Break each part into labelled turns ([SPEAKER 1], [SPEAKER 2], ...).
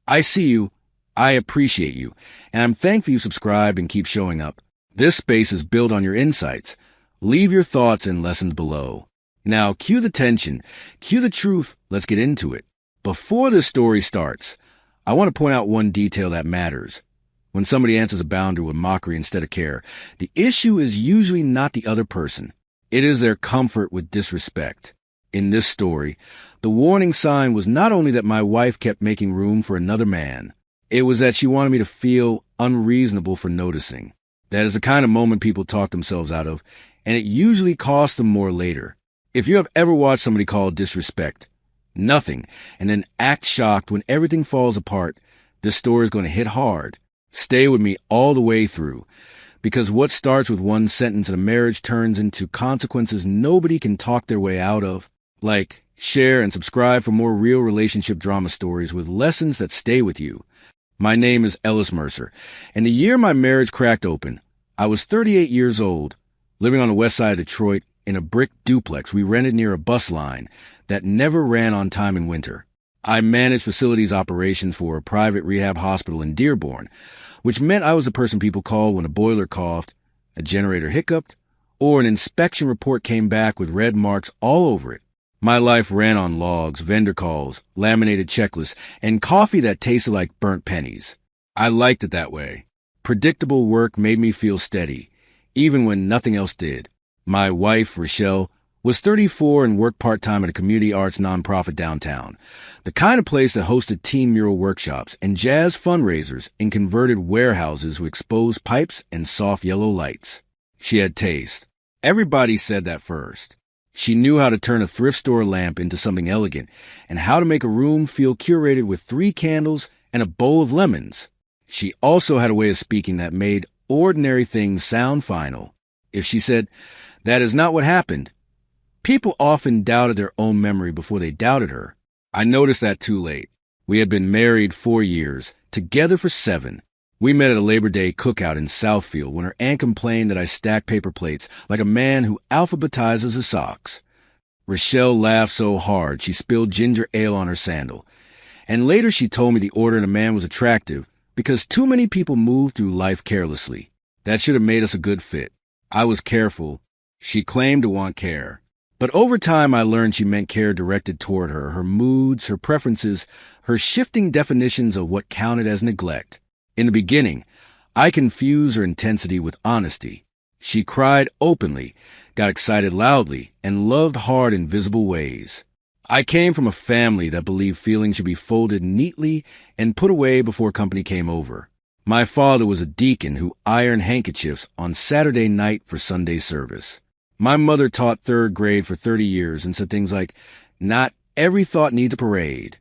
[SPEAKER 1] I see you, I appreciate you, and I'm thankful you subscribe and keep showing up. This space is built on your insights. Leave your thoughts and lessons below. Now, cue the tension, cue the truth, let's get into it. Before this story starts, I want to point out one detail that matters. When somebody answers a boundary with mockery instead of care, the issue is usually not the other person. It is their comfort with disrespect. In this story, the warning sign was not only that my wife kept making room for another man, it was that she wanted me to feel unreasonable for noticing. That is the kind of moment people talk themselves out of, and it usually costs them more later. If you have ever watched somebody call disrespect nothing and then act shocked when everything falls apart, this story is going to hit hard. Stay with me all the way through, because what starts with one sentence in a marriage turns into consequences nobody can talk their way out of. Like, share, and subscribe for more real relationship drama stories with lessons that stay with you. My name is Ellis Mercer, and the year my marriage cracked open, I was 38 years old, living on the west side of Detroit in a brick duplex we rented near a bus line that never ran on time in winter. I managed facilities operations for a private rehab hospital in Dearborn, which meant I was the person people called when a boiler coughed, a generator hiccuped, or an inspection report came back with red marks all over it. My life ran on logs, vendor calls, laminated checklists, and coffee that tasted like burnt pennies. I liked it that way. Predictable work made me feel steady, even when nothing else did. My wife, Rochelle, was 34 and worked part-time at a community arts nonprofit downtown, the kind of place that hosted teen mural workshops and jazz fundraisers in converted warehouses with exposed pipes and soft yellow lights. She had taste. Everybody said that first. She knew how to turn a thrift store lamp into something elegant and how to make a room feel curated with 3 candles and a bowl of lemons. She also had a way of speaking that made ordinary things sound final. If she said, "That is not what happened," people often doubted their own memory before they doubted her. I noticed that too late. We had been married 4 years, together for 7. We met at a Labor Day cookout in Southfield when her aunt complained that I stacked paper plates like a man who alphabetizes his socks. Rochelle laughed so hard she spilled ginger ale on her sandal. And later she told me the order in a man was attractive because too many people moved through life carelessly. That should have made us a good fit. I was careful. She claimed to want care. But over time I learned she meant care directed toward her moods, her preferences, her shifting definitions of what counted as neglect. In the beginning, I confused her intensity with honesty. She cried openly, got excited loudly, and loved hard in visible ways. I came from a family that believed feelings should be folded neatly and put away before company came over. My father was a deacon who ironed handkerchiefs on Saturday night for Sunday service. My mother taught 3rd grade for 30 years and said things like, "Not every thought needs a parade."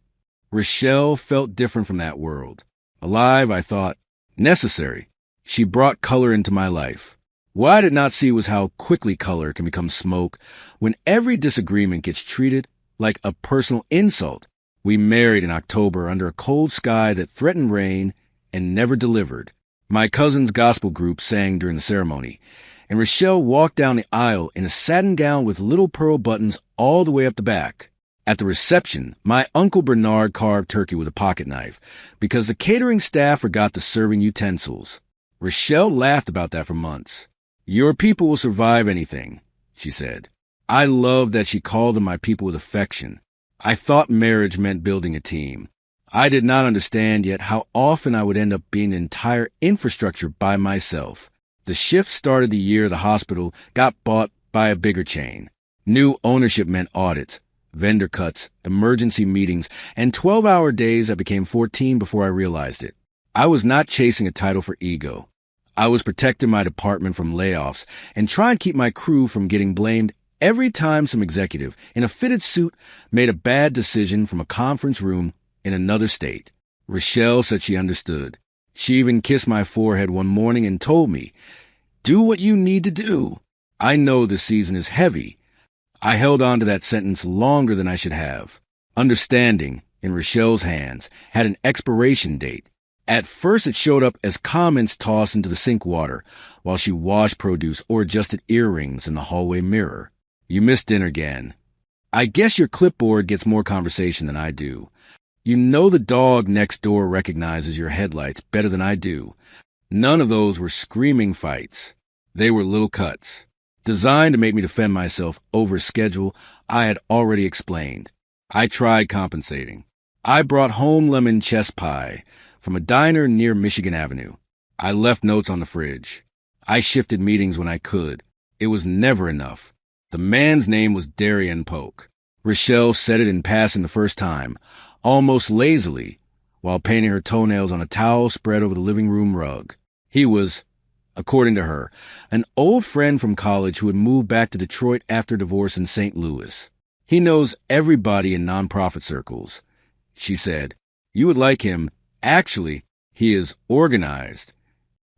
[SPEAKER 1] Rochelle felt different from that world. Alive, I thought. Necessary. She brought color into my life. What I did not see was how quickly color can become smoke when every disagreement gets treated like a personal insult. We married in October under a cold sky that threatened rain and never delivered. My cousin's gospel group sang during the ceremony, and Rochelle walked down the aisle in a satin gown with little pearl buttons all the way up the back. At the reception, my Uncle Bernard carved turkey with a pocket knife because the catering staff forgot the serving utensils. Rochelle laughed about that for months. "Your people will survive anything," she said. I loved that she called them my people with affection. I thought marriage meant building a team. I did not understand yet how often I would end up being the entire infrastructure by myself. The shift started the year the hospital got bought by a bigger chain. New ownership meant audits, vendor cuts, emergency meetings, and 12-hour days that became 14 before I realized it. I was not chasing a title for ego. I was protecting my department from layoffs and trying to keep my crew from getting blamed every time some executive in a fitted suit made a bad decision from a conference room in another state. Rochelle said she understood. She even kissed my forehead one morning and told me, "Do what you need to do. I know this season is heavy." I held on to that sentence longer than I should have. Understanding, in Rochelle's hands, had an expiration date. At first it showed up as comments tossed into the sink water while she washed produce or adjusted earrings in the hallway mirror. "You missed dinner again. I guess your clipboard gets more conversation than I do." You know the dog next door recognizes your headlights better than I do. None of those were screaming fights. They were little cuts, designed to make me defend myself over a schedule I had already explained. I tried compensating. I brought home lemon chess pie from a diner near Michigan Avenue. I left notes on the fridge. I shifted meetings when I could. It was never enough. The man's name was Darian Polk. Rochelle said it in passing the first time, almost lazily, while painting her toenails on a towel spread over the living room rug. He was, according to her, an old friend from college who had moved back to Detroit after divorce in St. Louis. He knows everybody in nonprofit circles. She said, "You would like him. Actually, he is organized."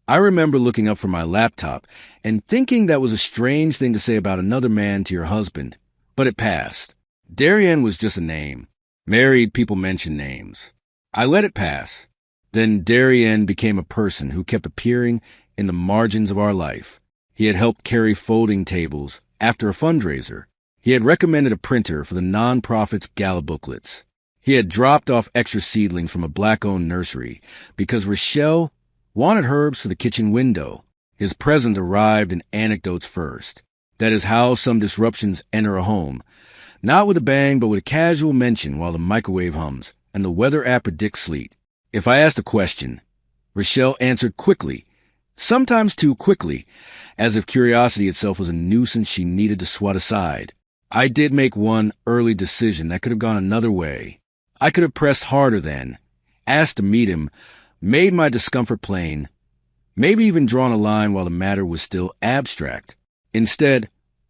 [SPEAKER 1] I remember looking up from my laptop and thinking that was a strange thing to say about another man to your husband, but it passed. Darian was just a name. Married people mention names. I let it pass. Then Darian became a person who kept appearing in the margins of our life. He had helped carry folding tables after a fundraiser. He had recommended a printer for the nonprofit's gala booklets. He had dropped off extra seedlings from a black-owned nursery because Rochelle wanted herbs for the kitchen window. His presence arrived in anecdotes first. That is how some disruptions enter a home. Not with a bang, but with a casual mention while the microwave hums and the weather app predicts sleet. If I asked a question, Rochelle answered quickly, sometimes too quickly, as if curiosity itself was a nuisance she needed to swat aside. I did make one early decision that could have gone another way. I could have pressed harder then, asked to meet him, made my discomfort plain, maybe even drawn a line while the matter was still abstract. Instead,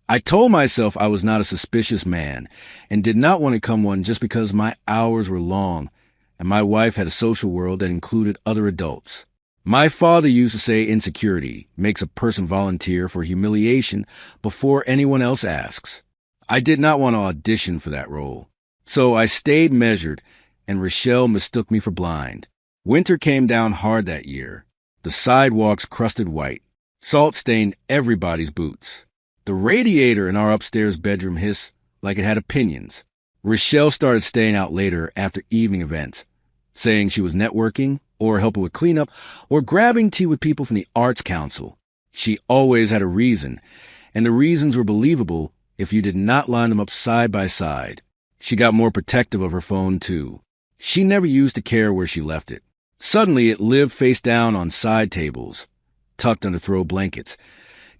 [SPEAKER 1] I told myself I was not a suspicious man and did not want to become one just because my hours were long and my wife had a social world that included other adults. My father used to say insecurity makes a person volunteer for humiliation before anyone else asks. I did not want to audition for that role. So I stayed measured, and Rochelle mistook me for blind. Winter came down hard that year. The sidewalks crusted white. Salt stained everybody's boots. The radiator in our upstairs bedroom hissed like it had opinions. Rochelle started staying out later after evening events, saying she was networking, or helping with cleanup, or grabbing tea with people from the Arts Council. She always had a reason, and the reasons were believable if you did not line them up side by side. She got more protective of her phone, too. She never used to care where she left it. Suddenly, it lived face down on side tables, tucked under throw blankets,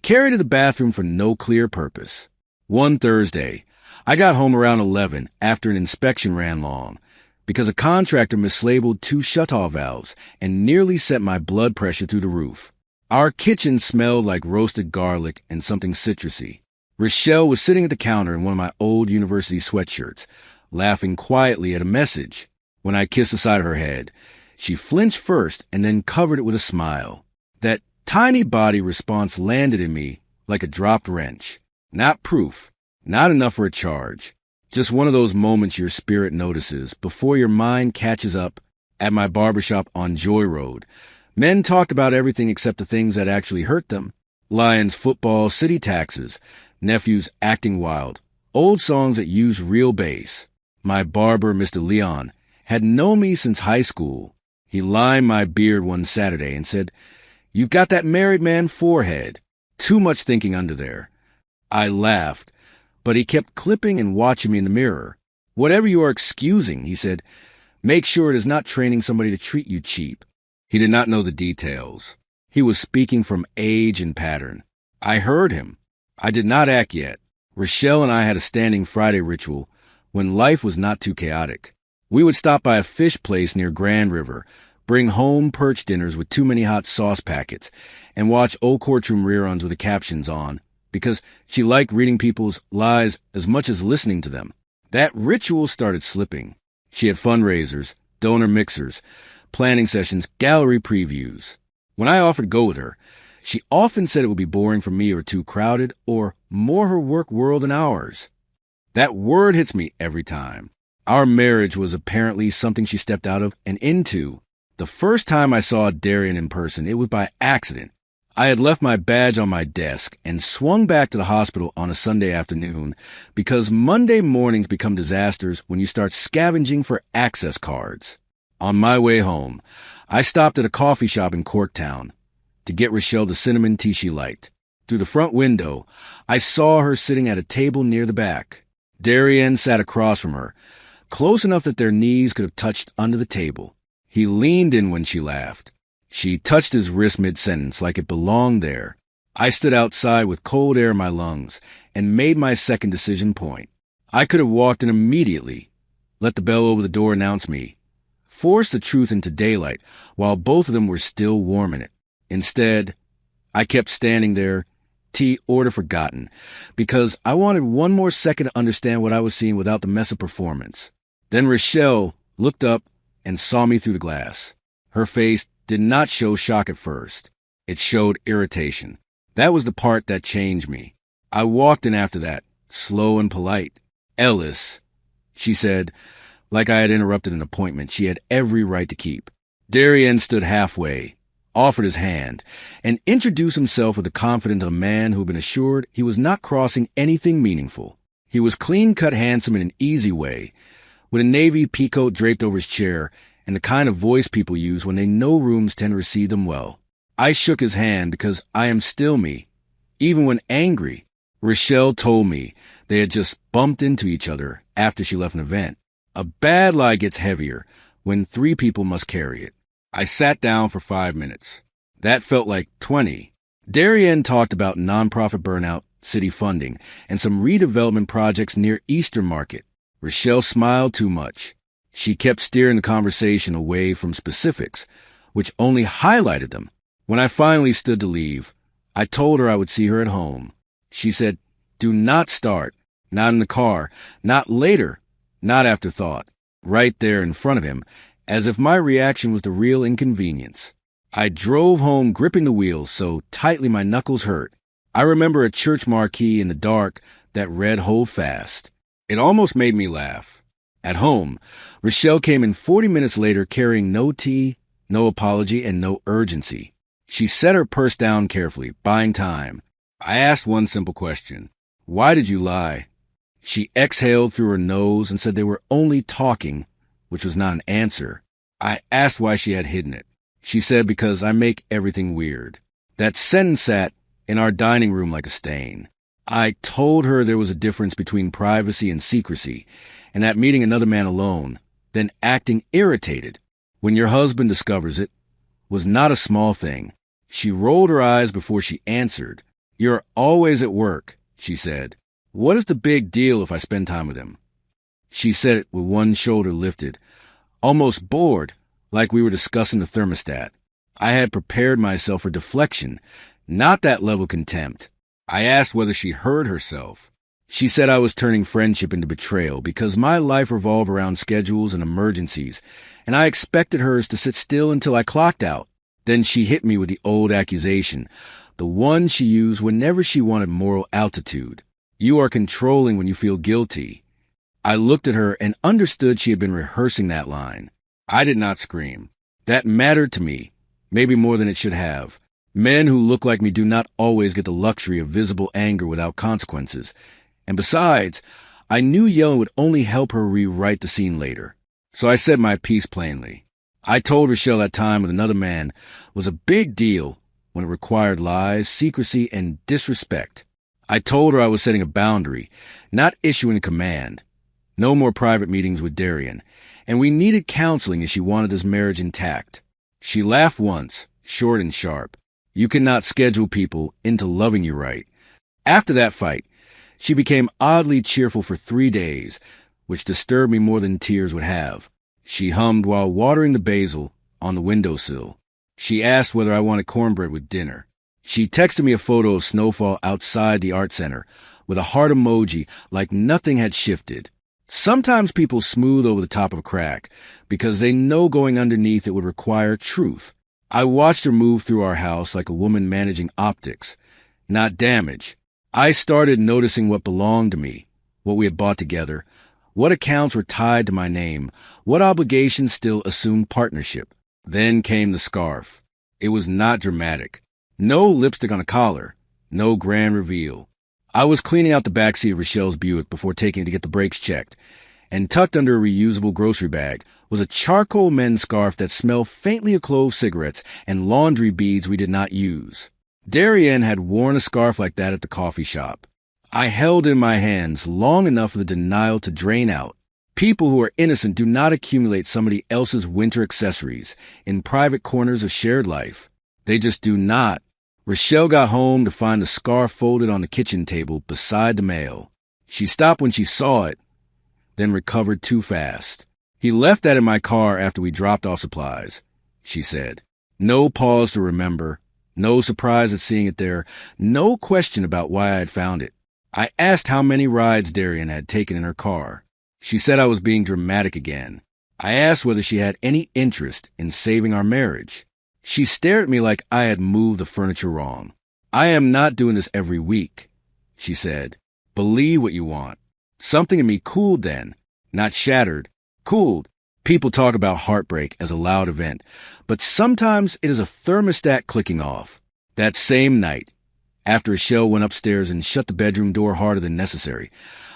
[SPEAKER 1] carried to the bathroom for no clear purpose. One Thursday, I got home around 11 after an inspection ran long, because a contractor mislabeled 2 shutoff valves and nearly sent my blood pressure through the roof. Our kitchen smelled like roasted garlic and something citrusy. Rochelle was sitting at the counter in one of my old university sweatshirts, laughing quietly at a message. When I kissed the side of her head, she flinched first and then covered it with a smile. That tiny body response landed in me like a dropped wrench. Not proof, not enough for a charge. Just one of those moments your spirit notices before your mind catches up. At my barbershop on Joy Road, men talked about everything except the things that actually hurt them. Lions football, city taxes, nephews acting wild, old songs that used real bass. My barber, Mr. Leon, had known me since high school. He limed my beard one Saturday and said, "You've got that married man forehead. Too much thinking under there." I laughed, but he kept clipping and watching me in the mirror. "Whatever you are excusing," he said, "make sure it is not training somebody to treat you cheap." He did not know the details. He was speaking from age and pattern. I heard him. I did not act yet. Rochelle and I had a standing Friday ritual when life was not too chaotic. We would stop by a fish place near Grand River, bring home perch dinners with too many hot sauce packets, and watch old courtroom reruns with the captions on, because she liked reading people's lies as much as listening to them. That ritual started slipping. She had fundraisers, donor mixers, planning sessions, gallery previews. When I offered to go with her, she often said it would be boring for me or too crowded or more her work world than ours. That word hits me every time. Our marriage was apparently something she stepped out of and into. The first time I saw Darian in person, it was by accident. I had left my badge on my desk and swung back to the hospital on a Sunday afternoon because Monday mornings become disasters when you start scavenging for access cards. On my way home, I stopped at a coffee shop in Corktown to get Rochelle the cinnamon tea she liked. Through the front window, I saw her sitting at a table near the back. Darien sat across from her, close enough that their knees could have touched under the table. He leaned in when she laughed. She touched his wrist mid-sentence like it belonged there. I stood outside with cold air in my lungs and made my second decision point. I could have walked in immediately, let the bell over the door announce me, forced the truth into daylight while both of them were still warm in it. Instead, I kept standing there, tea order forgotten, because I wanted one more second to understand what I was seeing without the mess of performance. Then Rochelle looked up and saw me through the glass. Her face did not show shock at first. It showed irritation. That was the part that changed me. I walked in after that, slow and polite. "Ellis," she said, like I had interrupted an appointment she had every right to keep. Darien stood halfway, offered his hand, and introduced himself with the confidence of a man who had been assured he was not crossing anything meaningful. He was clean-cut handsome in an easy way, with a navy peacoat draped over his chair and the kind of voice people use when they know rooms tend to receive them well. I shook his hand because I am still me, even when angry. Rochelle told me they had just bumped into each other after she left an event. A bad lie gets heavier when 3 people must carry it. I sat down for 5 minutes. That felt like 20. Darien talked about nonprofit burnout, city funding, and some redevelopment projects near Eastern Market. Rochelle smiled too much. She kept steering the conversation away from specifics, which only highlighted them. When I finally stood to leave, I told her I would see her at home. She said, "Do not start. Not in the car. Not later. Not after thought." Right there in front of him, as if my reaction was the real inconvenience. I drove home gripping the wheels so tightly my knuckles hurt. I remember a church marquee in the dark that read "Hold Fast." It almost made me laugh. At home, Rochelle came in 40 minutes later carrying no tea, no apology, and no urgency. She set her purse down carefully, buying time. I asked one simple question. "Why did you lie?" She exhaled through her nose and said they were only talking, which was not an answer. I asked why she had hidden it. She said, "Because I make everything weird." That sentence sat in our dining room like a stain. I told her there was a difference between privacy and secrecy, and that meeting another man alone, then acting irritated when your husband discovers it, was not a small thing. She rolled her eyes before she answered. "You're always at work," she said. "What is the big deal if I spend time with him?" She said it with one shoulder lifted, almost bored, like we were discussing the thermostat. I had prepared myself for deflection, not that level of contempt. I asked whether she heard herself. She said I was turning friendship into betrayal because my life revolved around schedules and emergencies, and I expected hers to sit still until I clocked out. Then she hit me with the old accusation, the one she used whenever she wanted moral altitude. "You are controlling when you feel guilty." I looked at her and understood she had been rehearsing that line. I did not scream. That mattered to me, maybe more than it should have. Men who look like me do not always get the luxury of visible anger without consequences. And besides, I knew yelling would only help her rewrite the scene later. So I said my piece plainly. I told Rochelle that time with another man was a big deal when it required lies, secrecy, and disrespect. I told her I was setting a boundary, not issuing a command. No more private meetings with Darien, and we needed counseling if she wanted this marriage intact. She laughed once, short and sharp. You cannot schedule people into loving you right. After that fight, she became oddly cheerful for 3 days, which disturbed me more than tears would have. She hummed while watering the basil on the windowsill. She asked whether I wanted cornbread with dinner. She texted me a photo of snowfall outside the art center with a heart emoji like nothing had shifted. Sometimes people smooth over the top of a crack because they know going underneath it would require truth. I watched her move through our house like a woman managing optics, not damage. I started noticing what belonged to me, what we had bought together, what accounts were tied to my name, what obligations still assumed partnership. Then came the scarf. It was not dramatic. No lipstick on a collar. No grand reveal. I was cleaning out the backseat of Rochelle's Buick before taking it to get the brakes checked, and tucked under a reusable grocery bag was a charcoal men's scarf that smelled faintly of clove cigarettes and laundry beads we did not use. Darien had worn a scarf like that at the coffee shop. I held it in my hands long enough for the denial to drain out. People who are innocent do not accumulate somebody else's winter accessories in private corners of shared life. They just do not. Rochelle got home to find the scarf folded on the kitchen table beside the mail. She stopped when she saw it, then recovered too fast. He left that in my car after we dropped off supplies, she said. No pause to remember, no surprise at seeing it there, no question about why I had found it. I asked how many rides Darien had taken in her car. She said I was being dramatic again. I asked whether she had any interest in saving our marriage. She stared at me like I had moved the furniture wrong. I am not doing this every week, she said. Believe what you want. Something in me cooled then, not shattered, cooled. People talk about heartbreak as a loud event, but sometimes it is a thermostat clicking off. That same night, after Rochelle went upstairs and shut the bedroom door harder than necessary,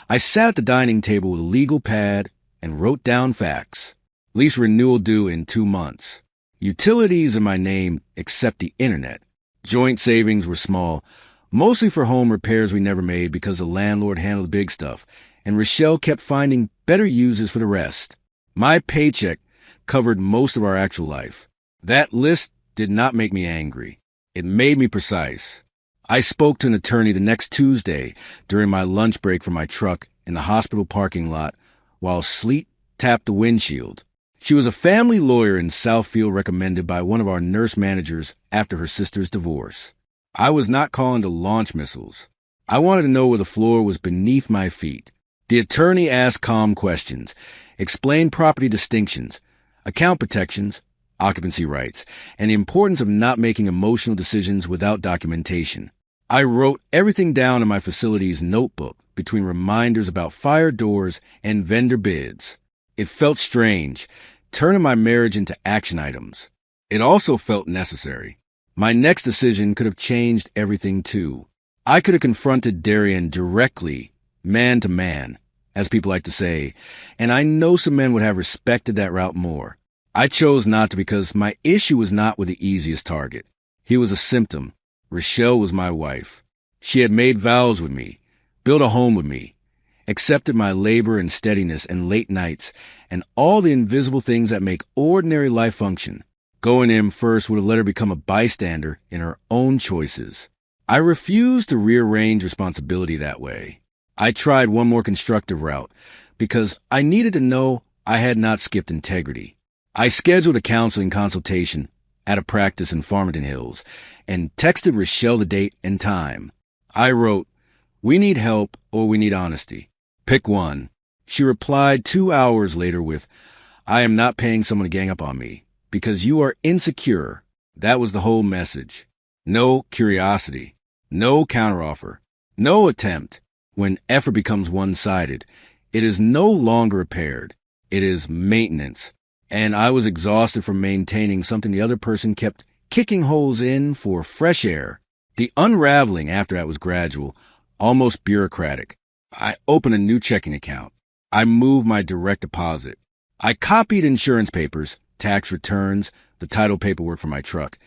[SPEAKER 1] I sat at the dining table with a legal pad and wrote down facts. Lease renewal due in 2 months. Utilities in my name except the internet. Joint savings were small, mostly for home repairs we never made because the landlord handled the big stuff, and Rochelle kept finding better uses for the rest. My paycheck covered most of our actual life. That list did not make me angry. It made me precise. I spoke to an attorney the next Tuesday during my lunch break from my truck in the hospital parking lot while sleet tapped the windshield. She was a family lawyer in Southfield recommended by one of our nurse managers after her sister's divorce. I was not calling to launch missiles. I wanted to know where the floor was beneath my feet. The attorney asked calm questions, explained property distinctions, account protections, occupancy rights, and the importance of not making emotional decisions without documentation. I wrote everything down in my facility's notebook between reminders about fire doors and vendor bids. It felt strange, turning my marriage into action items. It also felt necessary. My next decision could have changed everything too. I could have confronted Darien directly, man to man, as people like to say, and I know some men would have respected that route more. I chose not to because my issue was not with the easiest target. He was a symptom. Rochelle was my wife. She had made vows with me, built a home with me, accepted my labor and steadiness and late nights, and all the invisible things that make ordinary life function. Going in first would have let her become a bystander in her own choices. I refused to rearrange responsibility that way. I tried one more constructive route because I needed to know I had not skipped integrity. I scheduled a counseling consultation at a practice in Farmington Hills and texted Rochelle the date and time. I wrote, "We need help or we need honesty. Pick one." She replied 2 hours later with, "I am not paying someone to gang up on me because you are insecure." That was the whole message. No curiosity, no counteroffer, no attempt. When effort becomes one-sided, it is no longer repaired. It is maintenance. And I was exhausted from maintaining something the other person kept kicking holes in for fresh air. The unraveling after that was gradual, almost bureaucratic. I opened a new checking account. I moved my direct deposit. I copied insurance papers, tax returns, the title paperwork for my truck,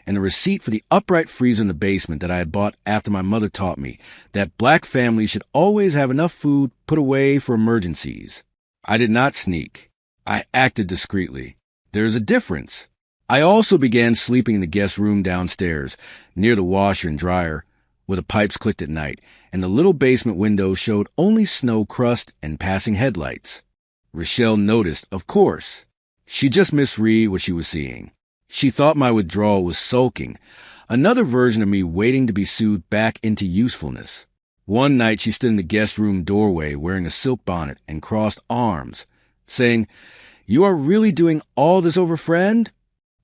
[SPEAKER 1] and the receipt for the upright freezer in the basement that I had bought after my mother taught me that black families should always have enough food put away for emergencies. I did not sneak. I acted discreetly. There is a difference. I also began sleeping in the guest room downstairs, near the washer and dryer, where the pipes clicked at night, and the little basement window showed only snow crust and passing headlights. Rochelle noticed, of course. She just misread what she was seeing. She thought my withdrawal was sulking, another version of me waiting to be soothed back into usefulness. One night she stood in the guest room doorway wearing a silk bonnet and crossed arms, saying, "You are really doing all this over friend?"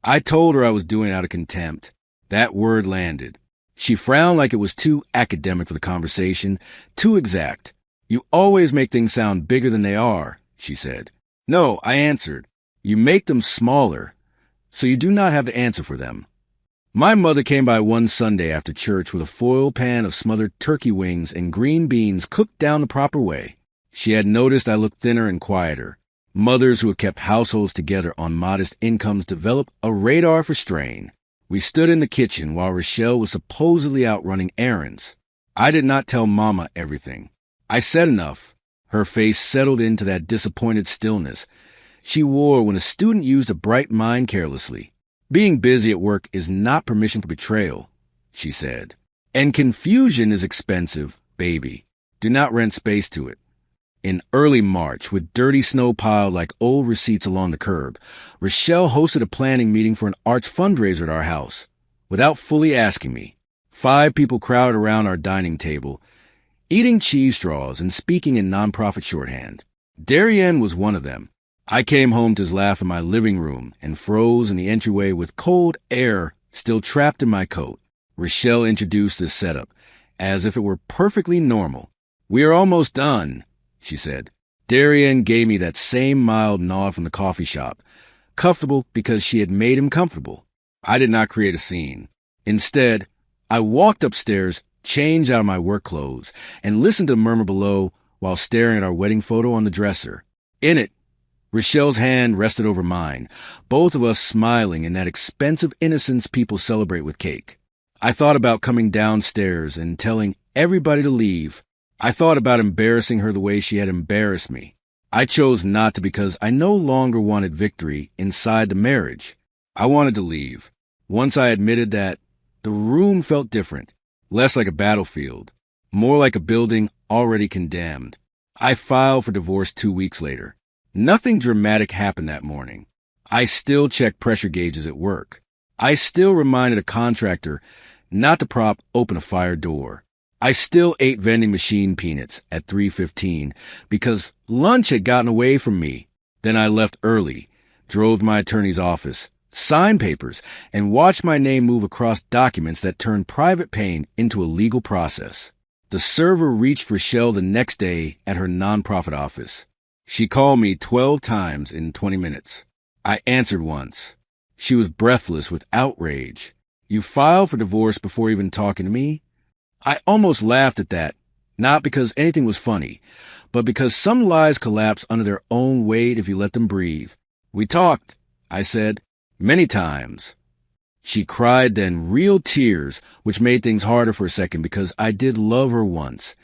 [SPEAKER 1] I told her I was doing it out of contempt. That word landed. She frowned like it was too academic for the conversation, too exact. "You always make things sound bigger than they are," she said. "No," I answered. "You make them smaller, so you do not have to answer for them." My mother came by one Sunday after church with a foil pan of smothered turkey wings and green beans cooked down the proper way. She had noticed I looked thinner and quieter. Mothers who have kept households together on modest incomes develop a radar for strain. We stood in the kitchen while Rochelle was supposedly out running errands. I did not tell Mama everything. I said enough. Her face settled into that disappointed stillness she wore when a student used a bright mind carelessly. Being busy at work is not permission for betrayal, she said. And confusion is expensive, baby. Do not rent space to it. In early March, with dirty snow piled like old receipts along the curb, Rochelle hosted a planning meeting for an arts fundraiser at our house. Without fully asking me, 5 people crowded around our dining table, eating cheese straws and speaking in nonprofit shorthand. Darien was one of them. I came home to his laugh in my living room and froze in the entryway with cold air still trapped in my coat. Rochelle introduced this setup as if it were perfectly normal. "We are almost done," she said. Darien gave me that same mild nod from the coffee shop, comfortable because she had made him comfortable. I did not create a scene. Instead, I walked upstairs, changed out of my work clothes, and listened to the murmur below while staring at our wedding photo on the dresser. In it, Rochelle's hand rested over mine, both of us smiling in that expensive innocence people celebrate with cake. I thought about coming downstairs and telling everybody to leave. I thought about embarrassing her the way she had embarrassed me. I chose not to because I no longer wanted victory inside the marriage. I wanted to leave. Once I admitted that, the room felt different, less like a battlefield, more like a building already condemned. I filed for divorce 2 weeks later. Nothing dramatic happened that morning. I still checked pressure gauges at work. I still reminded a contractor not to prop open a fire door. I still ate vending machine peanuts at 3:15 because lunch had gotten away from me. Then I left early, drove to my attorney's office, signed papers, and watched my name move across documents that turned private pain into a legal process. The server reached Rochelle the next day at her nonprofit office. She called me 12 times in 20 minutes. I answered once. She was breathless with outrage. "You filed for divorce before even talking to me?" I almost laughed at that, not because anything was funny, but because some lies collapse under their own weight if you let them breathe. "We talked," I said, "many times." She cried then real tears, which made things harder for a second because I did love her once,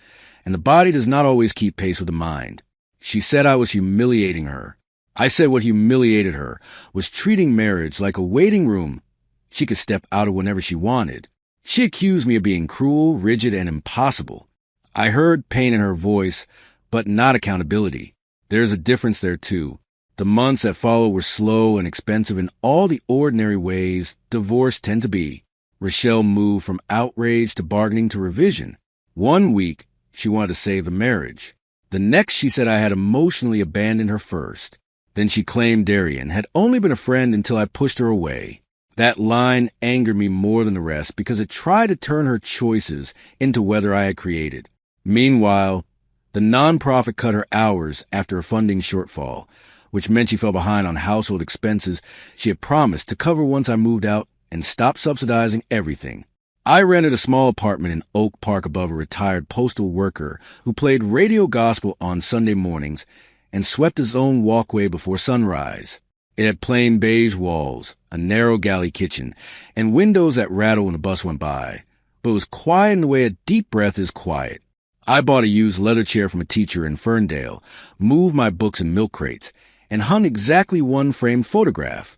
[SPEAKER 1] and the body does not always keep pace with the mind. She said I was humiliating her. I said what humiliated her was treating marriage like a waiting room she could step out of whenever she wanted. She accused me of being cruel, rigid, and impossible. I heard pain in her voice, but not accountability. There's a difference there, too. The months that followed were slow and expensive in all the ordinary ways divorce tend to be. Rochelle moved from outrage to bargaining to revision. 1 week, she wanted to save the marriage. The next, she said I had emotionally abandoned her first. Then she claimed Darien had only been a friend until I pushed her away. That line angered me more than the rest because it tried to turn her choices into weather I had created. Meanwhile, the nonprofit cut her hours after a funding shortfall, which meant she fell behind on household expenses she had promised to cover once I moved out and stopped subsidizing everything. I rented a small apartment in Oak Park above a retired postal worker who played radio gospel on Sunday mornings and swept his own walkway before sunrise. It had plain beige walls, a narrow galley kitchen, and windows that rattled when the bus went by, but it was quiet in the way a deep breath is quiet. I bought a used leather chair from a teacher in Ferndale, moved my books in milk crates, and hung exactly one framed photograph.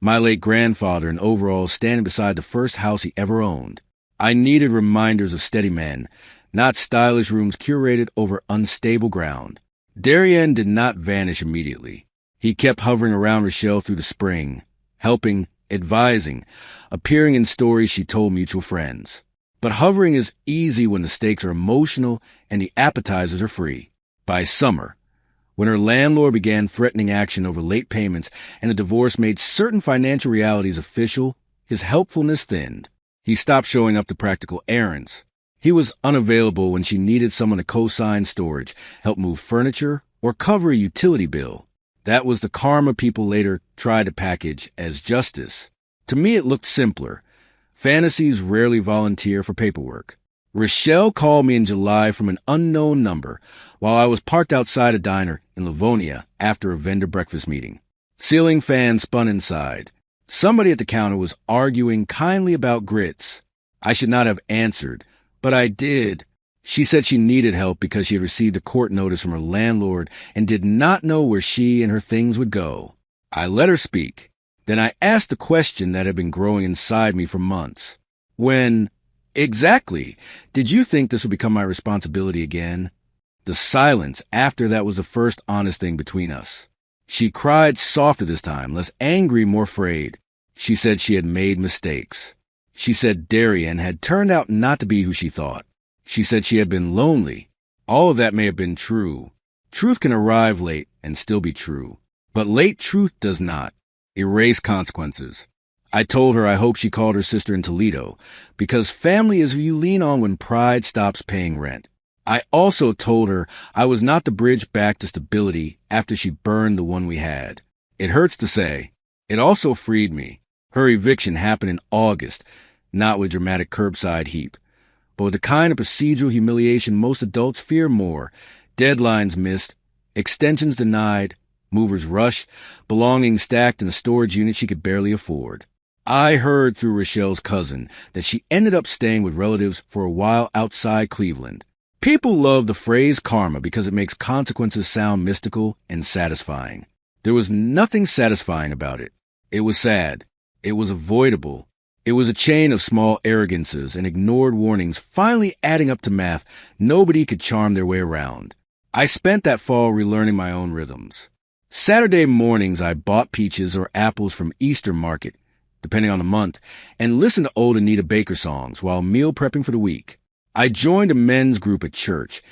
[SPEAKER 1] My late grandfather in overalls standing beside the first house he ever owned. I needed reminders of steady men, not stylish rooms curated over unstable ground. Darien did not vanish immediately. He kept hovering around Rochelle through the spring, helping, advising, appearing in stories she told mutual friends. But hovering is easy when the stakes are emotional and the appetizers are free. By summer, when her landlord began threatening action over late payments and the divorce made certain financial realities official, his helpfulness thinned. He stopped showing up to practical errands. He was unavailable when she needed someone to co-sign storage, help move furniture, or cover a utility bill. That was the karma people later tried to package as justice. To me, it looked simpler. Fantasies rarely volunteer for paperwork. Rochelle called me in July from an unknown number while I was parked outside a diner in Livonia after a vendor breakfast meeting. Ceiling fan spun inside. Somebody at the counter was arguing kindly about grits. I should not have answered, but I did. She said she needed help because she had received a court notice from her landlord and did not know where she and her things would go. I let her speak. Then I asked the question that had been growing inside me for months. When exactly did you think this would become my responsibility again? The silence after that was the first honest thing between us. She cried softer this time, less angry, more afraid. She said she had made mistakes. She said Darian had turned out not to be who she thought. She said she had been lonely. All of that may have been true. Truth can arrive late and still be true. But late truth does not. Erase consequences. I told her I hoped she called her sister in Toledo, because family is who you lean on when pride stops paying rent. I also told her I was not the bridge back to stability after she burned the one we had. It hurts to say. It also freed me. Her eviction happened in August, not with dramatic curbside heap, but with the kind of procedural humiliation most adults fear more. Deadlines missed, extensions denied, movers rushed, belongings stacked in a storage unit she could barely afford. I heard through Rochelle's cousin that she ended up staying with relatives for a while outside Cleveland. People love the phrase karma because it makes consequences sound mystical and satisfying. There was nothing satisfying about it. It was sad. It was avoidable. It was a chain of small arrogances and ignored warnings finally adding up to math nobody could charm their way around. I spent that fall relearning my own rhythms. Saturday mornings I bought peaches or apples from Easter Market, depending on the month, and listened to old Anita Baker songs while meal prepping for the week. I joined a men's group at church,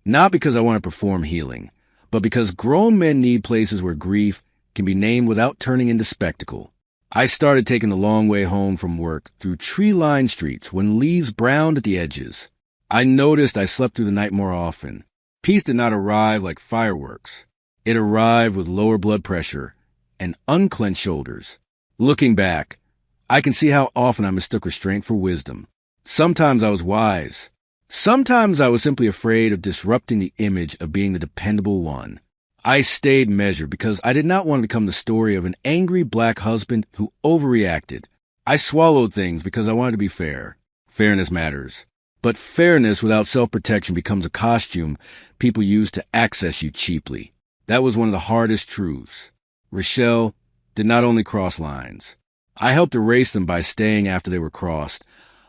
[SPEAKER 1] not because I want to perform healing, but because grown men need places where grief can be named without turning into spectacle. I started taking the long way home from work through tree-lined streets when leaves browned at the edges. I noticed I slept through the night more often. Peace did not arrive like fireworks. It arrived with lower blood pressure and unclenched shoulders. Looking back, I can see how often I mistook restraint for wisdom. Sometimes I was wise. Sometimes I was simply afraid of disrupting the image of being the dependable one. I stayed measured because I did not want to become the story of an angry black husband who overreacted. I swallowed things because I wanted to be fair. Fairness matters. But fairness without self-protection becomes a costume people use to access you cheaply. That was one of the hardest truths. Rochelle did not only cross lines. I helped erase them by staying after they were crossed,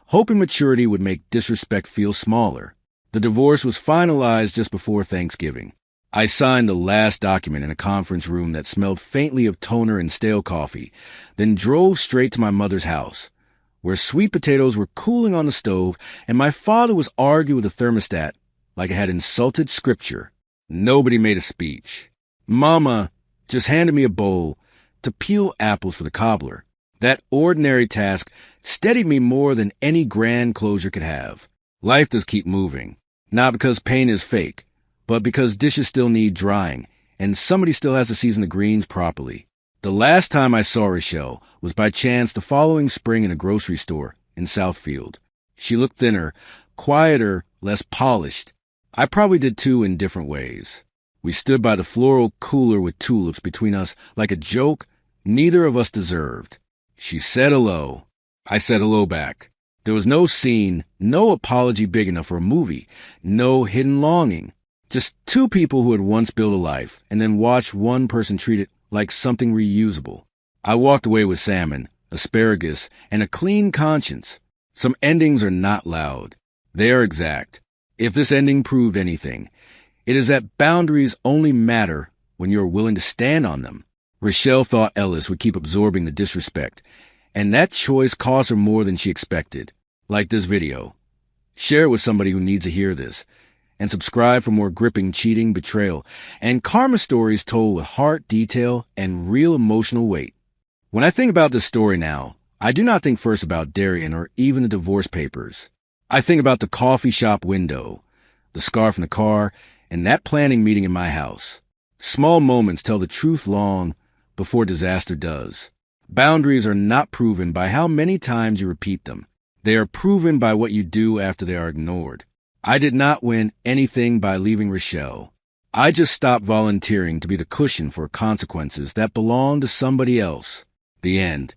[SPEAKER 1] hoping maturity would make disrespect feel smaller. The divorce was finalized just before Thanksgiving. I signed the last document in a conference room that smelled faintly of toner and stale coffee, then drove straight to my mother's house, where sweet potatoes were cooling on the stove and my father was arguing with the thermostat like it had insulted scripture. Nobody made a speech. Mama just handed me a bowl to peel apples for the cobbler. That ordinary task steadied me more than any grand closure could have. Life does keep moving, not because pain is fake, but because dishes still need drying, and somebody still has to season the greens properly. The last time I saw Rochelle was by chance the following spring in a grocery store in Southfield. She looked thinner, quieter, less polished. I probably did too in different ways. We stood by the floral cooler with tulips between us like a joke neither of us deserved. She said hello. I said hello back. There was no scene, no apology big enough for a movie, no hidden longing. Just two people who had once built a life and then watched one person treat it like something reusable. I walked away with salmon, asparagus, and a clean conscience. Some endings are not loud. They are exact. If this ending proved anything, it is that boundaries only matter when you are willing to stand on them. Rochelle thought Ellis would keep absorbing the disrespect, and that choice cost her more than she expected. Like this video. Share it with somebody who needs to hear this. And subscribe for more gripping cheating, betrayal, and karma stories told with heart, detail, and real emotional weight. When I think about this story now, I do not think first about Darian or even the divorce papers. I think about the coffee shop window, the scarf in the car, and that planning meeting in my house. Small moments tell the truth long before disaster does. Boundaries are not proven by how many times you repeat them. They are proven by what you do after they are ignored. I did not win anything by leaving Rochelle. I just stopped volunteering to be the cushion for consequences that belong to somebody else. The end.